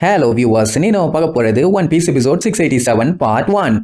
Hello viewers, நீ நம்ம பார்க்க போறது One Piece episode 687 part 1.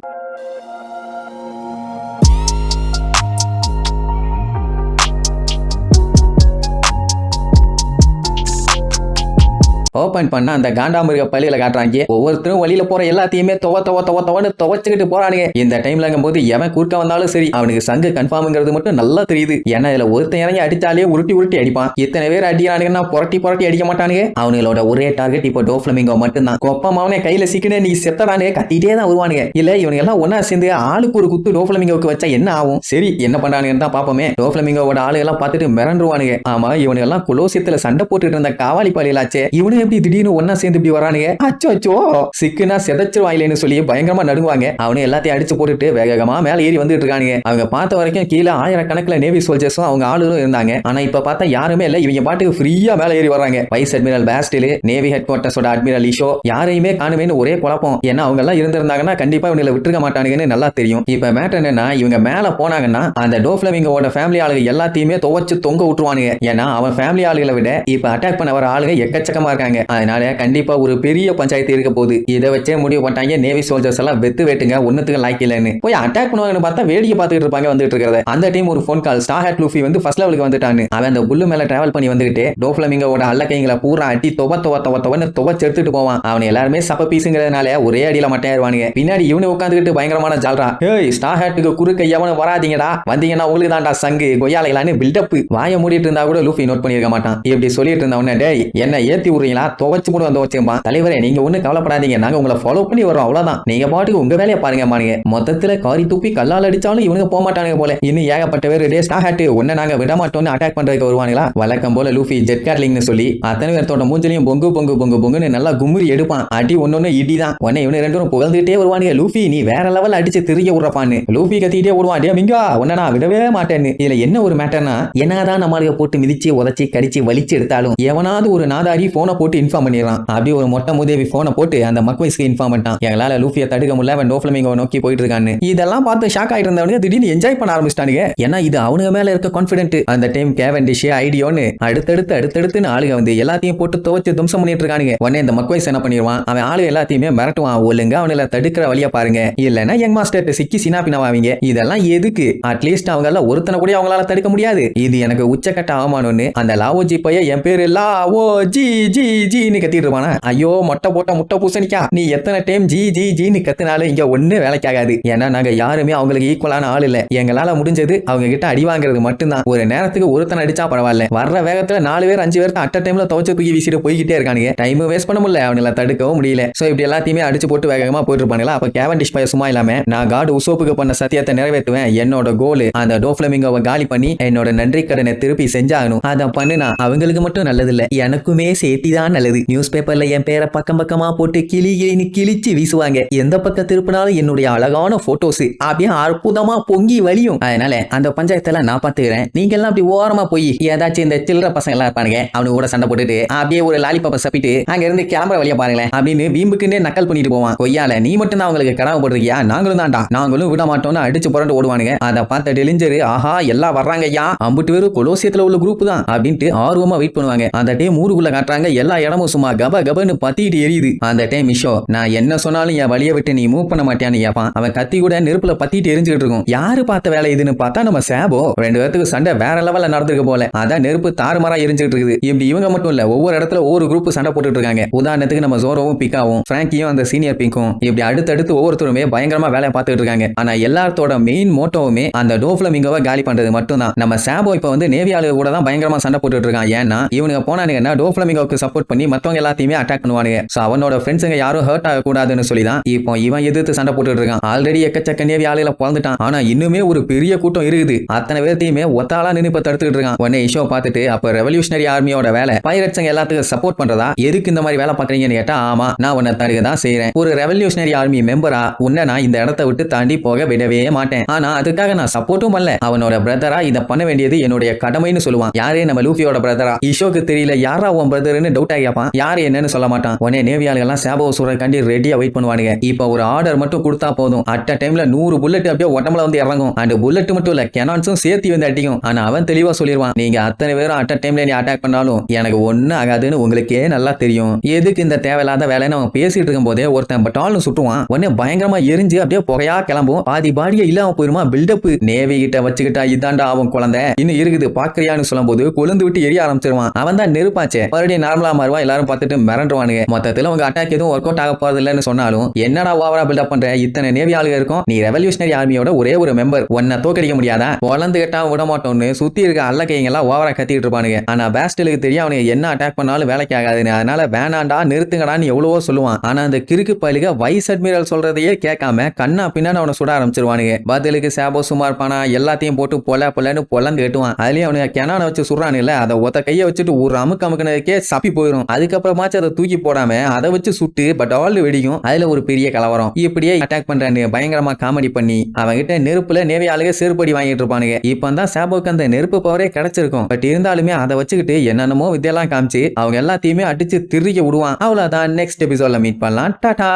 Open பண்ண அந்த காண்டாமிருக பள்ளியில காட்டுறாங்க. ஒவ்வொருத்தரும் வழியில போற எல்லாத்தையுமே துவன்னு துவச்சுக்கிட்டு போறானுங்க. இந்த டைம்லங்கும் போது எவன் குறுக்க வந்தாலும் சரி அவனுக்கு சங்கு கன்ஃபார்ம்ங்கிறது மட்டும் நல்லா தெரியுது. ஏன்னா இதுல ஒருத்தன் இறங்கி அடிச்சாலே உருட்டி அடிப்பான். இத்தனை பேர் அடிக்கிறானுங்கன்னா புரட்டி அடிக்க மாட்டானுங்க. அவங்களோட ஒரே டார்கெட் இப்போ டோஃப்ளமிங்கோ மட்டும்தான். கொப்பம் அவனே கையில சிக்கினே நீ செத்தடானே கத்திட்டே தான் வருவானுங்க. இல்ல இவனுங்க எல்லாம் ஒன்னா சேர்ந்து ஆளுக்கு ஒரு குத்து டோஃப்ளமிங்கோக்கு வச்சா என்ன ஆகும்? சரி என்ன பண்றானுங்கன்னு தான் பாப்போமே. டோஃப்ளமிங்கோட ஆளு எல்லாம் பார்த்துட்டு மிரண்டுருவானுங்க. ஆமா இவனுங்க எல்லாம் குலோசியத்துல சண்டை போட்டுட்டு இருந்த காவாலி பள்ளியிலாச்சே. இவனு எப்படி திடீர்னு ஒன்னா சேர்ந்து இப்படி வரானுங்க? அச்சோ சிக்குனா செதச்சிருவாயிலேன்னு சொல்லி பயங்கரமா நடுங்குவாங்க. அவனு எல்லாத்தையும் அடிச்சு போட்டுட்டு வேகமா மேல ஏறி வந்துட்டு இருக்கானுங்க. அவங்க பார்த்த வரைக்கும் கீழே ஆயிரக்கணக்கில் நேவி சோல்ஜர்ஸும் அவங்க ஆளுகளும் இருந்தாங்க. ஆனா இப்ப பார்த்தா யாருமே இல்ல. இவங்க பாட்டுக்கு ஃப்ரீயா மேல ஏறி வராங்க. வைஸ் அட்மிரல் பேஸ்டில், நேவி ஹெட் குவார்டர்ஸோட அட்மிரல் இஷோ யாரையுமே காணுமேன்னு ஒரே குழப்பம். ஏன்னா அவங்க எல்லாம் இருந்திருந்தாங்கன்னா கண்டிப்பா இவங்களை விட்டுருக்க மாட்டானுங்கன்னு நல்லா தெரியும். இப்ப மேட்டர் என்னன்னா இவங்க மேல போனாங்கன்னா அந்த டோஃப்ளமிங்கோட ஃபேமிலி ஆளுங்க எல்லாத்தையுமே துவச்சு தொங்க விட்டுருவானுங்க. ஏன்னா அவன் ஃபேமிலி ஆளுகளை விட இப்ப அட்டாக் பண்ண வர ஆளுங்க எக்கச்சக்கமா இருக்காங்க. அதனால கண்டிப்பா ஒரு பெரிய பஞ்சாயத்து இருக்க போகுது. இதை வச்சே முடிவு பண்ணிட்டாங்க. நேவி சோல்ஜர்ஸ் எல்லாம் வெத்து வேட்டுங்க ஒன்னுத்துக்கு லாய்க்கு இல்லைன்னு போய் அட்டாக் பண்ணுவாங்கன்னு பார்த்தா வேடிக்கை பார்த்துட்டு இருப்பாங்க வந்துட்டு இருக்கிறத. அந்த டைம் ஒரு phone call. Straw hat Luffy வந்து ஃபர்ஸ்ட் லெவலுக்கு வந்துட்டான்னு அவன் அந்த புல்லு மேல டிராவல் பண்ணி வந்துட்டு டோஃப்ளமிங்கோட அல்லக்கைங்களை பூரா அட்டி துவன்னு துவச்சு எடுத்துட்டு போவான். அவன் எல்லாருமே சப்ப பீஸுங்கிறதுனால ஒரே அடியில மட்டையாருவானுங்க. பின்னாடி இவனு உட்காந்துக்கிட்டு பயங்கரமான ஜால்ரா. ஏய் ஸ்டார் ஹேட்டுக்கு குறுக்க எவனும் வராதீங்கடா, வந்தீங்கன்னா உங்களுக்கு தான்டா சங்கு கொய்யாலைகளான்னு பில்டப். வாய மூடிட்டு இருந்தா கூட லூஃபி நோட் பண்ணிருக்க மாட்டான். இப்படி சொல்லிட்டு இருந்தவன டேய் என்ன ஏத்தி விடுறீங்களா துவச்சு கூட வந்து வச்சுப்பா தலைவரே நீங்க ஒண்ணு கவலைப்படாதீங்க, நாங்க உங்களை ஃபாலோ பண்ணி வரோம் அவ்வளவுதான், நீங்க பாட்டுக்கு உங்க வேலையை பாருங்க மானுங்க. மொத்தத்துல காரி தூப்பி கல்லால் அடிச்சாலும் இவனுங்க போக மாட்டானுங்க போல. இன்னும் ஏகப்பட்ட பேர் டே ஸ்டார் ஹேட் ஒன்ன நாங்க விட மாட்டோம்னு அட்டாக் பண்றதுக்கு வருவானுங்களா. வழக்கம் போல லூஃபி ஜெட் கார்லிங்னு சொல்லி அத்தனை பேர்த்தோட மூஞ்சிலையும் பொங்குன்னு நல்லா கும்முறி எடுப்பான். அடி ஒன்னொன்னு இடிதான். உடனே இவனு ரெண்டும் புகழ்ந்துட்டே வருவானுங்க. லூஃபி நீ வேற லெவல் அடிச்சு திரிய விடுறப்பான்னு லூஃபி கத்திட்டே விடுவான். டே மிங்கா உன்ன நான் விடவே மாட்டேன்னு. இதுல என்ன ஒரு மேட்டர்னா என்னதான் நம்மளுக்கு போட்டு மிதிச்சு உதச்சி கடிச்சு வலிச்சு எடுத்தாலும் எவனாவது ஒரு நாதாரி போனை போட்டு இன்ஃபார்ம் பண்ணிடுறான். அப்படி ஒரு மொட்டை முதேவி போனை போட்டு அந்த மக்வைஸ்க்கு இன்ஃபார்ம் பண்ணிட்டான். எங்களால லூஃபியை தடுக்க முடியல, அவன் டோஃப்ளமிங்கோ நோக்கி போயிட்டு இருக்கான்னு. இதெல்லாம் பார்த்து ஷாக் ஆயிட்டு இருந்தவனுங்க திடீர்னு என்ஜாய் பண்ண ஆரம்பிச்சிட்டானுங்க. ஏன்னா இது அவனுங்க மேல இருக்க கான்ஃபிடென்ட். அந்த டைம் கேவெண்டிஷ் ஐடியோன்னு அடுத்தடுத்துன்னு ஆளுங்க வந்து எல்லாத்தையும் போட்டு துவச்சு தும்சம் பண்ணிட்டு இருக்கானுங்க. உடனே இந்த மக்வைஸ் என்ன பண்ணிடுவான், அவன் ஆளுங்க எல்லாத்தையுமே மிரட்டுவான். ஒழுங்க அவனுல தடுக்கிற வழியா பாருங்க, இல்லன்னா யங் மாஸ்டர் சிக்கி சினாபினவாங்க. இதெல்லாம் எதுக்கு? அட்லீஸ்ட் அவங்க எல்லாம் ஒருத்தனை கூட அவங்களால தடுக்க முடியாது. இது எனக்கு உச்சக்கட்ட அவமானம்னு அந்த லாவோஜி பைய என் பேரு லாவோ ஜி ஜி ஜின்னு கத்திட்டு இருப்பானா. ஐயோ மொட்டை போட்ட முட்டை பூசணிக்கா, நீ எத்தனை டைம் ஜி ஜி ஜின்னு கத்தினாலும் இங்க ஒண்ணு வேலைக்காகாது. ஏன்னா நாங்க யாருமே அவங்களுக்கு ஈக்குவலான ஆள் இல்ல. எங்களால முடிஞ்சது அவங்க கிட்ட அடி வாங்குறது மட்டும்தான். ஒரு நேரத்துக்கு ஒருத்தனை அடிச்சா பரவாயில்ல, வர்ற வேகத்துல 4 பேர் 5 பேர் அட்ட டைம்ல துவச்சு தூக்கி வீசிட்டு போய்கிட்டே இருக்கானுங்க. டைம் வேஸ்ட் பண்ண முடியல, அவனால தடுக்கவும் முடியல. சோ இப்படி எல்லாத்தையுமே அடிச்சு போட்டு வேகமா போயிட்டு இருப்பாங்களா. அப்ப கேவெண்டிஷ் பைய சும்மா இல்லாம நான் காட் உசோப்புக்கு பண்ண சத்தியத்தை நிறைவேற்றுவேன், என்னோட கோல் அந்த டோஃப்ளமிங்கோவை காலி பண்ணி என்னோட நன்றி கடனை திருப்பி செஞ்சாகணும். அதை பண்ணுனா அவங்களுக்கு மட்டும் நல்லது இல்ல, எனக்குமே சேர்த்திதான் நல்லது. நியூஸ் பேப்பர்ல என் பேரை பக்கமா போட்டு கிளின்னு கிழிச்சு வீசுவாங்க. எந்த பக்கம் திருப்பினாலும் என்னுடைய அழகான போட்டோஸ் அப்படியே அற்புதமா பொங்கி வலியும். அதனால அந்த பஞ்சாயத்துல நான் பாத்துக்கிறேன். நீங்க எல்லாம் அப்படி ஓரமா போய் ஏதாச்சும் இந்த சில்லற பசங்க எல்லாம் இருப்பானுங்க, அவனு கூட சண்டை போட்டுட்டு அப்படியே ஒரு லாலிபாப்பை சப்பிட்டு அங்க இருந்து கிளம்புற வழியா பாருங்களேன் அப்படின்னு வீம்புக்குன்னே நக்கல் பண்ணிட்டு போவான். கொய்யால நீ மட்டும் தான் அவங்களுக்கு கடமை போடுறியா, நாங்களும் தான்டா, நாங்களும் விட மாட்டோம்னு அடிச்சு புரண்டு ஓடுவானுங்க. அதை பார்த்த டெலிஞ்சரு ஆஹா எல்லாம் வர்றாங்க ஐயா, அம்புட்டு பேரும் கொலோசியத்துல உள்ள குரூப் தான் அப்படின்ட்டு ஆர்வமா வெயிட் பண்ணுவாங்க. அந்த டைம் ஊருக்குள்ள காட்டுறாங்க, எல்லா இடமும் சும்மா கபன்னு பத்திட்டு எரியுது. அந்த டைம் மிஷோ நான் என்ன சொன்னாலும் என் வழியை விட்டு நீ மூவ் பண்ண மாட்டியான்னு கேட்பான். அவன் கத்தி கூட நெருப்புல பத்திட்டு எரிஞ்சுட்டு இருக்கும். யாரு பார்த்த வேலை இதுன்னு பார்த்தா நம்ம சேபோ. 2 பேருக்கு சண்டை வேற லெவல்ல நடந்திருக்கு போல. அதான் நெருப்பு தாறுமாறா எரிஞ்சுட்டு இருக்குது. இப்படி இவங்க மட்டும் இல்ல, ஒவ்வொரு இடத்துல ஒவ்வொரு குரூப் சண்டை போட்டுட்டு இருக்காங்க. உதாரணத்துக்கு நம்ம ஜோரோவும் பிக்காவும் பிராங்கியும் அந்த சீனியர் பிங்கும் இப்படி அடுத்தடுத்து ஒவ்வொருத்தருமே பயங்கரமா வேலையை பார்த்துட்டு இருக்காங்க. ஆனா எல்லாத்தோட மெயின் மோட்டோவுமே அந்த டோஃப்ளமிங்கோவை காலி பண்றது மட்டும் தான். நம்ம சேபோ இப்ப வந்து நேவி ஆளு கூட தான் பயங்கரமா சண்டை போட்டுட்டு இருக்கான். ஏன்னா இவனுங்க போனானுங்கன்னா டோஃப்ளமிங்கோவுக்கு சப்போர்ட் பண்ணி மத்தவங்க எல்லாத்தையுமே அட்டாக் பண்ணுவானுங்க. சோ அவனோட ஃப்ரெண்ட்ஸுங்க யாரும் ஹர்ட் ஆக கூடாதுன்னு சொல்லி தான் இப்போ இவன் எதிர்த்து சண்டை போட்டுட்டு இருக்கான். ஆல்ரெடி எக்கச்சக்க நேவி ஆளுகளை பிறந்துட்டான். ஆனா இன்னுமே ஒரு பெரிய கூட்டம் இருக்குது. அத்தனை பேர்த்தையுமே ஒத்தாளா நின்னு இப்ப தடுத்துட்டு இருக்கான். உடனே இஷோ பார்த்துட்டு அப்ப ரெவல்யூஷனரி ஆர்மியோட வேலை பைரட்ஸ்ங்க எல்லாத்துக்கும் சப்போர்ட் பண்றதா, எதுக்கு இந்த மாதிரி வேலை பாக்குறீங்கன்னு கேட்டா ஆமா நான் உன்னை தடுக்க தான் செய்யறேன். ஒரு ரெவல்யூஷனரி ஆர்மி மெம்பரா உன்னை நான் இந்த இடத்தை விட்டு தாண்டி போக விடவே மாட்டேன். ஆனா அதுக்காக நான் சப்போர்ட்டும் பண்ணல. அவனோட பிரதரா இதை பண்ண வேண்டியது என்னுடைய கடமைன்னு சொல்லுவான். யாரே நம்ம லூஃபியோட பிரதரா. இஷோக்கு தெரியல யாரா உன் பிரதர்னு டவுட் கேட்பான். யாரு என்னன்னு சொல்ல மாட்டான். உடனே நேவி ஆளுகள்லாம் சேபோவை சுடுறதுக்காண்டி ரெடியா வெயிட் பண்ணுவானுங்க. இப்போ ஒரு ஆர்டர் மட்டும் கொடுத்தா போதும், அட் டைம்ல 100 புல்லட் அப்படியே உடம்புல வந்து இறங்கும். அந்த புல்லட் மட்டும் இல்ல, கெனான்ஸும் சேர்த்து வந்து அடிக்கும். ஆனா அவன் தெளிவா சொல்லிடுவான், நீங்க அத்தனை பேரும் அட் டைம்ல நீ அட்டாக் பண்ணாலும் எனக்கு ஒண்ணு ஆகாதுன்னு உங்களுக்கே நல்லா தெரியும். எதுக்கு இந்த தேவையில்லாத வேலைன்னு அவன் பேசிட்டு இருக்கும் போதே ஒருத்தன் பட்டாலும் சுட்டுவான். உடனே பயங்கரமா எரிஞ்சு அப்படியே புகையா கிளம்பும். பாதி பாடியே இல்லாம போயிருமா. பில்டப் நேவி கிட்ட வச்சுக்கிட்டா இதாண்டா அவன் குழந்தை இன்னும் இருக்குது பாக்குறியான்னு சொல்லும் போது கொழுந்து விட்டு எரிய ஆரம்பிச்சிருவான். அவன் தான் நெருப்பாச்சே. மறுபடியும் நார்மலா மாறுவா. எல்லாரும் பார்த்துட்டு மிரண்டுவானுங்க. மொத்தத்துல உங்க அட்டாக் எதுவும் ஒர்க் அவுட் ஆக போறது இல்லன்னு சொன்னாலும் என்னடா ஓவரா பில்டப் பண்ற, இத்தனை நேவி ஆளுங்க இருக்கும், நீ ரெவல்யூஷனரி ஆர்மியோட ஒரே ஒரு மெம்பர், உன்னை தோக்கடிக்க முடியாதா, குழந்து கிட்டா விட மாட்டோம்னு சுத்தி இருக்க அல்ல கைங்க எல்லாம் ஓவரா கத்திட்டு இருப்பானுங்க. ஆனா பேஸ்டலுக்கு தெரியும் அவனுக்கு என்ன அட்டாக் பண்ணாலும் வேலைக்கு ஆகாதுன்னு. அதனால வேணாண்டா நிறுத்துங்கடான்னு எவ்வளவோ சொல்லுவான். ஆனா அந்த கிறுக்கு பயிலுக வைஸ் அட்மிரல் சொல்றதையே கேட்காம கண்ணா பின்னான்னு அவனை சுட ஆரம்பிச்சிருவானுங்க. பதிலுக்கு சேபோ சும்மா இருப்பானா, எல்லாத்தையும் போட்டு பொல்லன்னு பொலந்து கட்டுவான். அதுலயும் அவனுக்கு கெனான வச்சு சுடுறானுல்ல, அதை ஒத்த கையை வச்சுட்டு ஒரு அமுக்கமுக்குனதுக்கே சப்பி போயிடும். அதுக்கப்புறமாச்சும் அதை தூக்கி போடாம அதை வச்சு சுட்டு பட் ஆல் வெடிக்கும். அதுல ஒரு பெரிய கலவரம். இப்படியே அட்டாக் பண்றானு பயங்கரமா காமெடி பண்ணி அவங்கிட்ட நெருப்புல நேவி ஆளுக செருப்படி வாங்கிட்டு இருப்பானுங்க. இப்ப தான் சேபோக்கு அந்த நெருப்பு பவரே கிடைச்சிருக்கும். பட் இருந்தாலுமே அதை வச்சுக்கிட்டு என்னென்னமோ வித்தியெல்லாம் காமிச்சு அவங்க எல்லாத்தையுமே அடிச்சு திரிக்க விடுவான். அவ்வளவுதான். நெக்ஸ்ட் எபிசோட்ல மீட் பண்ணலாம். டாடா.